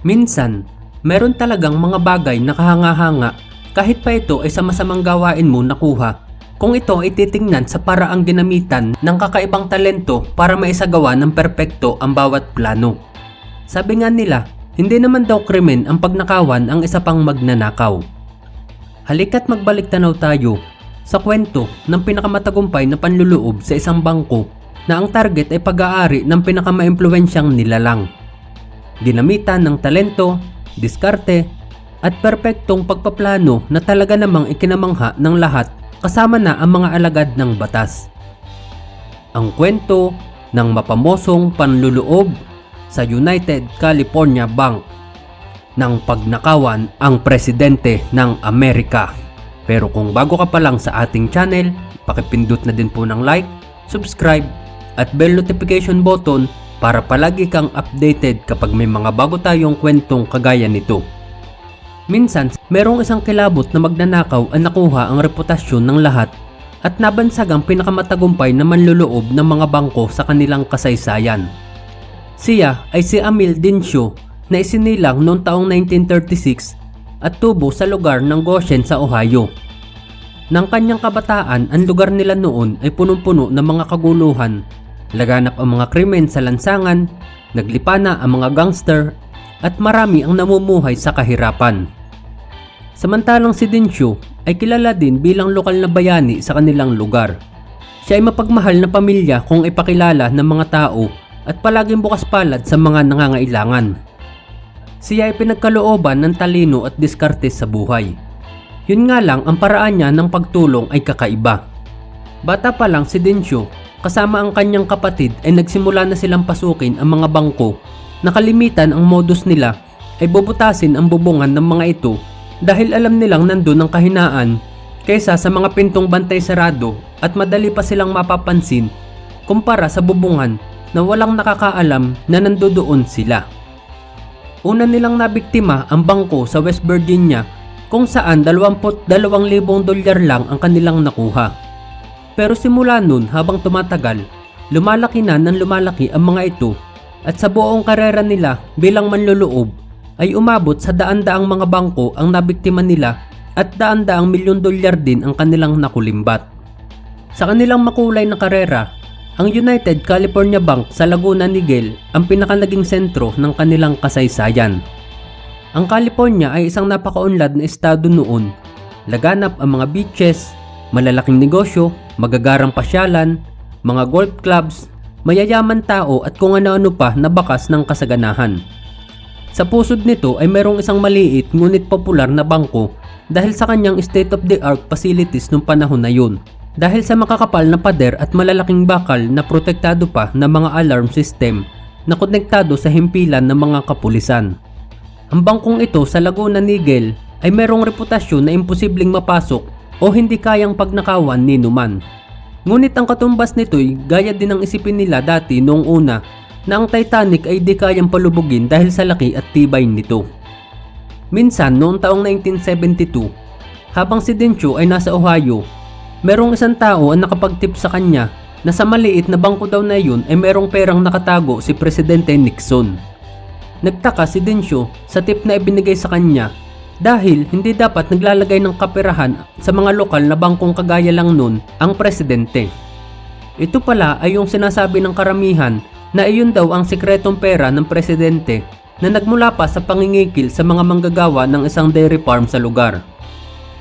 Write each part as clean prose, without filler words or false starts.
Minsan, meron talagang mga bagay na kahanga-hanga kahit pa ito ay sa masamang gawain mo nakuha kung ito ay titingnan sa paraang ginamitan ng kakaibang talento para maisagawa ng perpekto ang bawat plano. Sabi nga nila, hindi naman daw krimen ang pagnakawan ang isa pang magnanakaw. Halika't magbalik tanaw tayo sa kwento ng pinakamatagumpay na panluloob sa isang bangko na ang target ay pag-aari ng pinakamaimpluwensyang nilalang. Ginamitan ng talento, diskarte, at perpektong pagpaplano na talaga namang ikinamangha ng lahat kasama na ang mga alagad ng batas. Ang kwento ng mapamosong panluloob sa United California Bank ng pagnakawan ang presidente ng Amerika. Pero kung bago ka pa lang sa ating channel, pakipindot na din po ng like, subscribe at bell notification button para palagi kang updated kapag may mga bago tayong kwentong kagaya nito. Minsan, merong isang kilabot na magnanakaw ang nakuha ang reputasyon ng lahat at nabansag ang pinakamatagumpay na manluloob ng mga bangko sa kanilang kasaysayan. Siya ay si Emil Dinshaw na isinilang noong taong 1936 at tubo sa lugar ng Goshen sa Ohio. Nang kanyang kabataan, ang lugar nila noon ay punong-puno ng mga kaguluhan, laganap ang mga krimen sa lansangan, naglipana ang mga gangster, at marami ang namumuhay sa kahirapan. Samantalang si Dinshaw ay kilala din bilang lokal na bayani sa kanilang lugar. Siya ay mapagmahal na pamilya kung ipakilala ng mga tao at palaging bukas palad sa mga nangangailangan. Siya ay pinagkalooban ng talino at diskarte sa buhay. Yun nga lang, ang paraan niya ng pagtulong ay kakaiba. Bata pa lang si Dinshaw kasama ang kanyang kapatid ay nagsimula na silang pasukin ang mga bangko na kalimitan ang modus nila ay bubutasin ang bubungan ng mga ito dahil alam nilang nandun ang kahinaan kaysa sa mga pintong bantay sarado at madali pa silang mapapansin kumpara sa bubungan na walang nakakaalam na nandoon sila. Una nilang nabiktima ang bangko sa West Virginia kung saan $22,000 lang ang kanilang nakuha. Pero simula nun habang tumatagal, lumalaki na ng lumalaki ang mga ito at sa buong karera nila bilang manluloob ay umabot sa daan-daang mga bangko ang nabiktima nila at daan-daang $1,000,000 din ang kanilang nakulimbat. Sa kanilang makulay na karera, ang United California Bank sa Laguna Niguel ang pinakanaging sentro ng kanilang kasaysayan. Ang California ay isang napakaunlad na estado noon. Laganap ang mga beaches, malalaking negosyo, magagarang pasyalan, mga golf clubs, mayayaman tao at kung ano-ano pa na bakas ng kasaganahan. Sa pusod nito ay mayroong isang maliit ngunit popular na bangko dahil sa kanyang state-of-the-art facilities nung panahon na yun. Dahil sa makakapal na pader at malalaking bakal na protektado pa ng mga alarm system na konektado sa himpilan ng mga kapulisan. Ang bangkong ito sa Laguna Niguel ay mayroong reputasyon na imposibleng mapasok o hindi kayang pagnakawan ni numan. Ngunit ang katumbas nito'y gaya din ang isipin nila dati noong una na ang Titanic ay di kayang palubugin dahil sa laki at tibay nito. Minsan noong taong 1972, habang si Dinshaw ay nasa Ohio, merong isang tao ang nakapagtip sa kanya na sa maliit na bangko daw na yun ay merong perang nakatago si Presidente Nixon. Nagtaka si Dinshaw sa tip na ibinigay sa kanya dahil hindi dapat naglalagay ng kaperahan sa mga lokal na bangkong kagaya lang nun ang presidente. Ito pala ay yung sinasabi ng karamihan na iyon daw ang sikretong pera ng presidente na nagmula pa sa pangingikil sa mga manggagawa ng isang dairy farm sa lugar.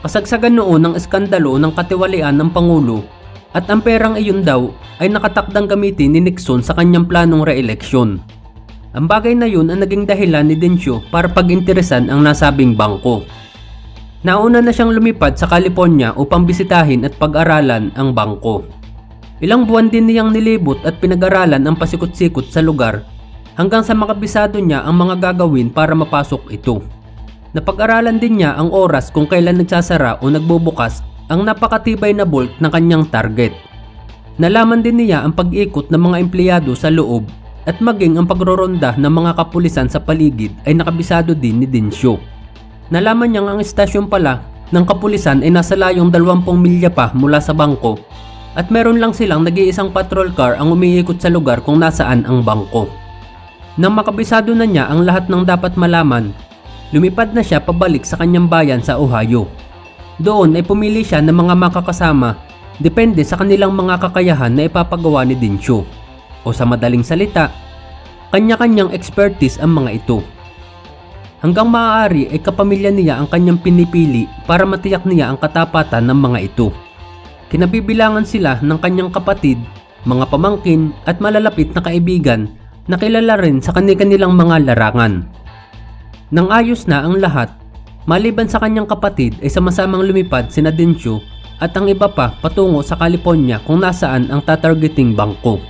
Kasagsagan noon ng eskandalo ng katiwalian ng Pangulo at ang perang iyon daw ay nakatakdang gamitin ni Nixon sa kanyang planong re-eleksyon. Ang bagay na yun ang naging dahilan ni Dinshaw para pag-interesan ang nasabing bangko. Nauna na siyang lumipad sa California upang bisitahin at pag-aralan ang bangko. Ilang buwan din niyang nilibot at pinag-aralan ang pasikot-sikot sa lugar hanggang sa makabisado niya ang mga gagawin para mapasok ito. Napag-aralan din niya ang oras kung kailan nagsasara o nagbubukas ang napakatibay na bolt ng kanyang target. Nalaman din niya ang pag-ikot ng mga empleyado sa loob at maging ang pagroronda ng mga kapulisan sa paligid ay nakabisado din ni Dinshaw. Nalaman niyang ang istasyon pala ng kapulisan ay nasa layong 20 milya pa mula sa bangko at meron lang silang nag-iisang patrol car ang umiikot sa lugar kung nasaan ang bangko. Nang makabisado na niya ang lahat ng dapat malaman, lumipad na siya pabalik sa kanyang bayan sa Ohio. Doon ay pumili siya ng mga makakasama depende sa kanilang mga kakayahan na ipapagawa ni Densyo. O sa madaling salita, kanya-kanyang expertise ang mga ito. Hanggang maaari ay kapamilya niya ang kanyang pinipili para matiyak niya ang katapatan ng mga ito. Kinabibilangan sila ng kanyang kapatid, mga pamangkin at malalapit na kaibigan na kilala rin sa kanilang mga larangan. Nang ayos na ang lahat, maliban sa kanyang kapatid ay sama-samang lumipad sina Densyo at ang iba pa patungo sa California kung nasaan ang tatargeting bangko.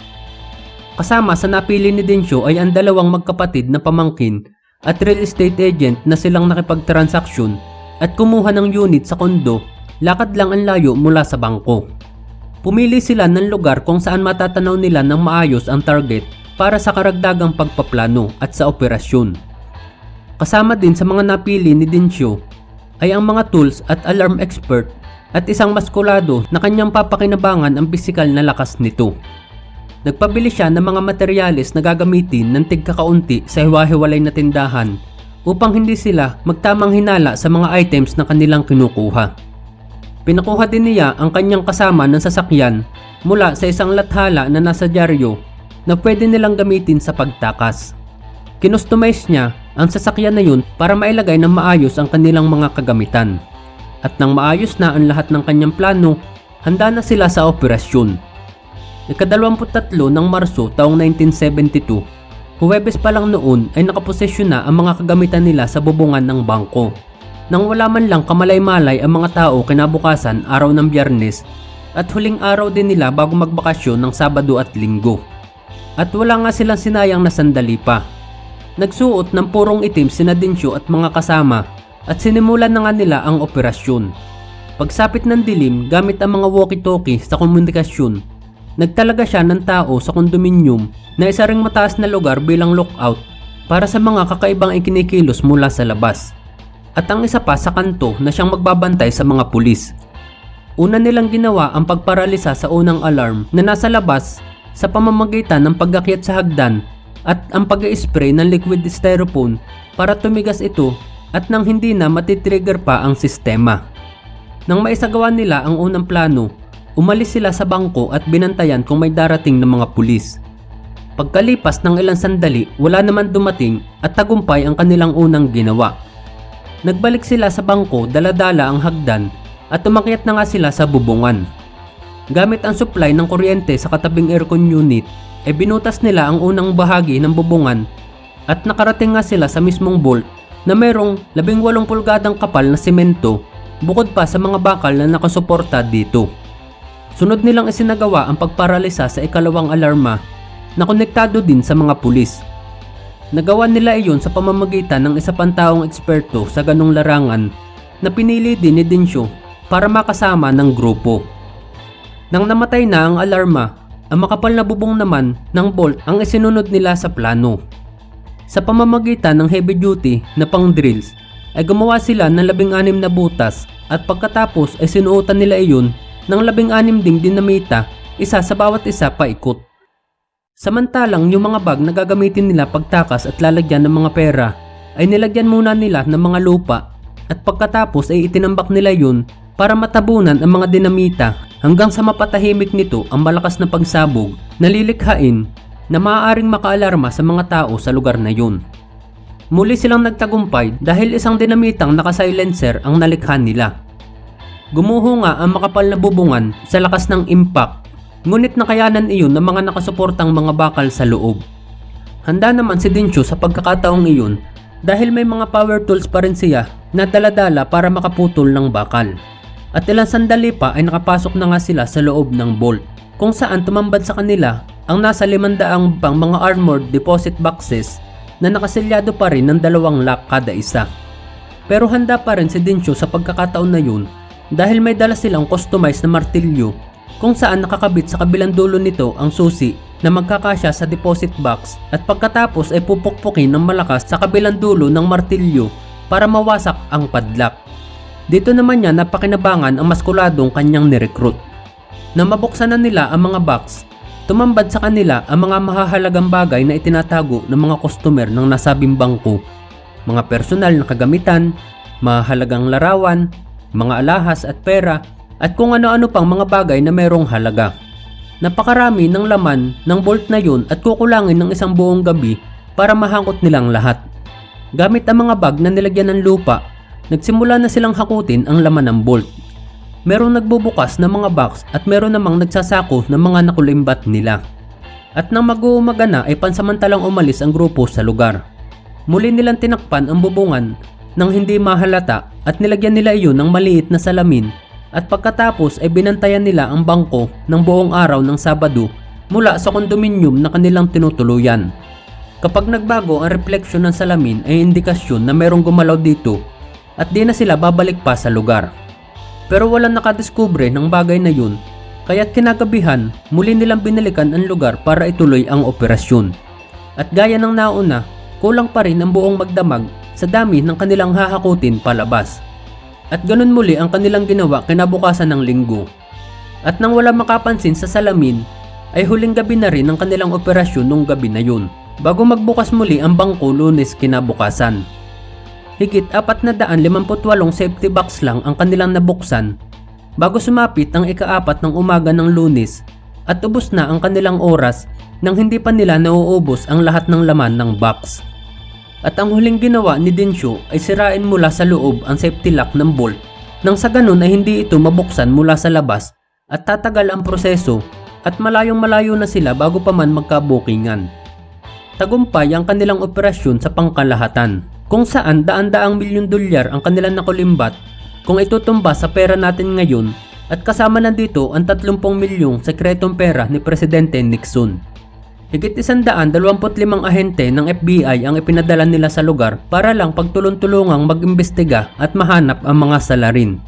Kasama sa napili ni Densyo ay ang dalawang magkapatid na pamangkin at real estate agent na silang nakipagtransaksyon at kumuha ng unit sa kondo, lakad lang ang layo mula sa bangko. Pumili sila ng lugar kung saan matatanaw nila ng maayos ang target para sa karagdagang pagpaplano at sa operasyon. Kasama din sa mga napili ni Densyo ay ang mga tools at alarm expert at isang maskulado na kanyang papakinabangan ang pisikal na lakas nito. Nagpabili siya ng mga materyales na gagamitin ng tigkakaunti sa hiwa-hiwalay na tindahan upang hindi sila magtamang hinala sa mga items na kanilang kinukuha. Pinakuha din niya ang kanyang kasama ng sasakyan mula sa isang lathala na nasa dyaryo na pwede nilang gamitin sa pagtakas. Kinustomize niya ang sasakyan na yun para mailagay ng maayos ang kanilang mga kagamitan. At nang maayos na ang lahat ng kanyang plano, handa na sila sa operasyon. Ika-23 ng Marso taong 1972, Huwebes pa lang noon ay nakaposesyon na ang mga kagamitan nila sa bubungan ng bangko. Nang wala man lang kamalay-malay ang mga tao kinabukasan araw ng Biyernes at huling araw din nila bago magbakasyon ng Sabado at Linggo. At wala nga silang sinayang na sandali pa. Nagsuot ng purong itim sina Densyo at mga kasama at sinimulan na nga nila ang operasyon. Pagsapit ng dilim gamit ang mga walkie-talkie sa komunikasyon, nagtalaga siya ng tao sa kondominium na isa ring mataas na lugar bilang lookout para sa mga kakaibang ikinikilos mula sa labas. At ang isa pa sa kanto na siyang magbabantay sa mga pulis. Una nilang ginawa ang pagparalisa sa unang alarm na nasa labas sa pamamagitan ng pag-akyat sa hagdan at ang pag-i-spray ng liquid styrofoam para tumigas ito at nang hindi na matitrigger pa ang sistema. Nang maisagawa nila ang unang plano, umalis sila sa bangko at binantayan kung may darating ng mga pulis. Pagkalipas ng ilang sandali, wala naman dumating at tagumpay ang kanilang unang ginawa. Nagbalik sila sa bangko, dala-dala ang hagdan at umakyat na nga sila sa bubungan. Gamit ang supply ng kuryente sa katabing aircon unit, ay binutas nila ang unang bahagi ng bubungan at nakarating nga sila sa mismong bolt na mayroong 18 pulgadang kapal na simento bukod pa sa mga bakal na nakasuporta dito. Sunod nilang isinagawa ang pagparalisa sa ikalawang alarma na konektado din sa mga pulis. Nagawa nila iyon sa pamamagitan ng isa pang taong eksperto sa ganong larangan na pinili din ni Densyo para makasama ng grupo. Nang namatay na ang alarma, ang makapal na bubong naman ng bolt ang isinunod nila sa plano. Sa pamamagitan ng heavy duty na pang drills ay gumawa sila ng 16 na butas at pagkatapos ay sinuotan nila iyon ng 16 ding dinamita, isa sa bawat isa paikot. Samantalang yung mga bag na gagamitin nila pagtakas at lalagyan ng mga pera ay nilagyan muna nila ng mga lupa at pagkatapos ay itinambak nila yun para matabunan ang mga dinamita hanggang sa mapatahimik nito ang malakas na pagsabog na lilikhain na maaaring makaalarma sa mga tao sa lugar na yun. Muli silang nagtagumpay dahil isang dinamitang naka-silencer ang nalikha nila. Gumuho nga ang makapal na bubungan sa lakas ng impact, ngunit nakayanan iyon ng mga nakasuportang mga bakal sa loob. Handa naman si Densyo sa pagkakataong iyon dahil may mga power tools pa rin siya na dala-dala para makaputol ng bakal. At ilang sandali pa ay nakapasok na nga sila sa loob ng vault, kung saan tumambad sa kanila ang nasa 500 pang mga armored deposit boxes na nakaselyado pa rin ng 2 lock kada isa. Pero handa pa rin si Densyo sa pagkakataon na yun dahil may dala silang customized na martilyo kung saan nakakabit sa kabilang dulo nito ang susi na magkakasya sa deposit box at pagkatapos ay pupukpukin ng malakas sa kabilang dulo ng martilyo para mawasak ang padlock. Dito naman niya napakinabangan ang maskuladong kanyang nirecruit. Nang mabuksan na nila ang mga box, Tumambad sa kanila ang mga mahahalagang bagay na itinatago ng mga customer ng nasabing bangko, mga personal na kagamitan, mahalagang larawan, mga alahas at pera, at kung ano-ano pang mga bagay na merong halaga. Napakarami ng laman ng vault na yun at kukulangin ng isang buong gabi para mahangkot nilang lahat. Gamit ang mga bag na nilagyan ng lupa, nagsimula na silang hakutin ang laman ng vault. Merong nagbubukas ng mga box at meron namang nagsasako ng mga nakulimbat nila. At nang mag-uumaga na ay pansamantalang umalis ang grupo sa lugar. Muli nilang tinakpan ang bubungan nang hindi mahalata at nilagyan nila iyon ng maliit na salamin, at pagkatapos ay binantayan nila ang bangko ng buong araw ng Sabado mula sa kondominium na kanilang tinutuluyan. Kapag nagbago ang refleksyon ng salamin ay indikasyon na merong gumalaw dito at di na sila babalik pa sa lugar. Pero walang nakadiskubre ng bagay na yun, kaya't kinagabihan muli nilang binalikan ang lugar para ituloy ang operasyon. At gaya ng nauna, kulang pa rin ang buong magdamag sa dami ng kanilang hahakutin palabas. At ganun muli ang kanilang ginawa kinabukasan ng linggo. At nang wala makapansin sa salamin, ay huling gabi na rin ang kanilang operasyon nung gabi na yun, bago magbukas muli ang bangko Lunes kinabukasan. Higit 458 safety box lang ang kanilang nabuksan bago sumapit ang ika-4 ng umaga ng Lunes at ubos na ang kanilang oras nang hindi pa nila nauubos ang lahat ng laman ng box. At ang huling ginawa ni Densyo ay sirain mula sa loob ang safety lock ng bolt nang sa ganun ay hindi ito mabuksan mula sa labas at tatagal ang proseso at malayong malayo na sila bago pa man magkabukingan. Tagumpay ang kanilang operasyon sa pangkalahatan kung saan daan-daang milyon dolyar ang kanilang nakulimbat kung itutumba sa pera natin ngayon, at kasama nandito ang 30 milyong sekretong pera ni Presidente Nixon. Higit 125 ahente ng FBI ang ipinadala nila sa lugar para lang pagtulong-tulungang mag-imbestiga at mahanap ang mga salarin.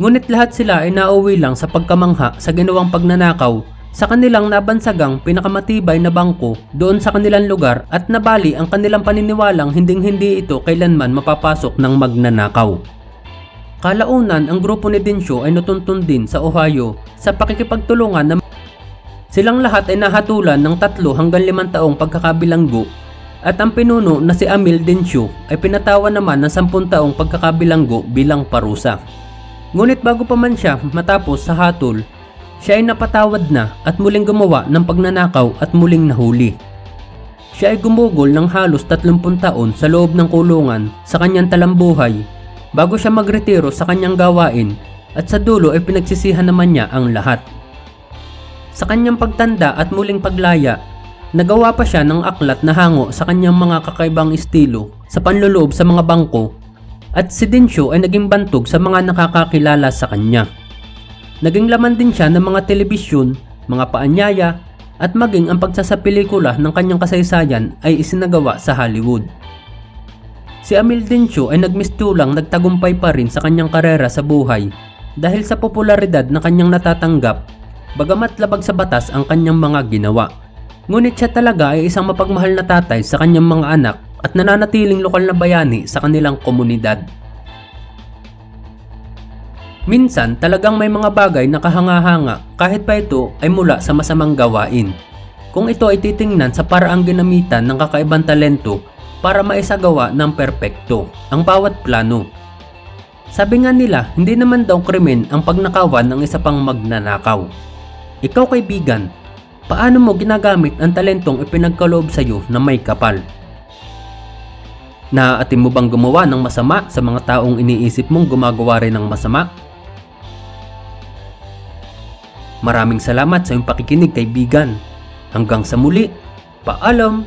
Ngunit lahat sila ay nauwi lang sa pagkamangha sa ginawang pagnanakaw sa kanilang nabansagang pinakamatibay na bangko doon sa kanilang lugar, at nabali ang kanilang paniniwalang hinding-hindi ito kailanman mapapasok ng magnanakaw. Kalaunan, ang grupo ni Densyo ay natuntun din sa Ohio sa pakikipagtulungan ng silang lahat ay nahatulan ng 3 hanggang 5 taong pagkakabilanggo, at ang pinuno na si Amil Densyo ay pinatawan naman ng 10 taong pagkakabilanggo bilang parusa. Ngunit bago pa man siya matapos sa hatol, siya ay napatawad na at muling gumawa ng pagnanakaw at muling nahuli. Siya ay gumugol ng halos 30 taon sa loob ng kulungan sa kanyang talambuhay bago siya magretiro sa kanyang gawain, at sa dulo ay pinagsisihan naman niya ang lahat. Sa kanyang pagtanda at muling paglaya, nagawa pa siya ng aklat na hango sa kanyang mga kakaibang estilo sa panluloob sa mga bangko, at si Densyo ay naging bantog sa mga nakakakilala sa kanya. Naging laman din siya ng mga telebisyon, mga paanyaya, at maging ang pagsasapelikula ng kanyang kasaysayan ay isinagawa sa Hollywood. Si Amil Densyo ay nagmistulang nagtagumpay pa rin sa kanyang karera sa buhay dahil sa popularidad na kanyang natatanggap, bagamat labag sa batas ang kanyang mga ginawa. Ngunit siya talaga ay isang mapagmahal na tatay sa kanyang mga anak at nananatiling lokal na bayani sa kanilang komunidad. Minsan talagang may mga bagay na kahanga-hanga kahit pa ito ay mula sa masamang gawain, kung ito ay titingnan sa paraang ginamitan ng kakaibang talento para maisagawa ng perpekto ang bawat plano. Sabi nga nila, hindi naman daw krimen ang pagnakawan ng isa pang magnanakaw. Ikaw kaibigan, paano mo ginagamit ang talentong ipinagkaloob sa iyo na may kapal? Naaatim mo bang gumawa ng masama sa mga taong iniisip mong gumagawa rin ng masama? Maraming salamat sa iyong pakikinig kaibigan. Hanggang sa muli, paalam!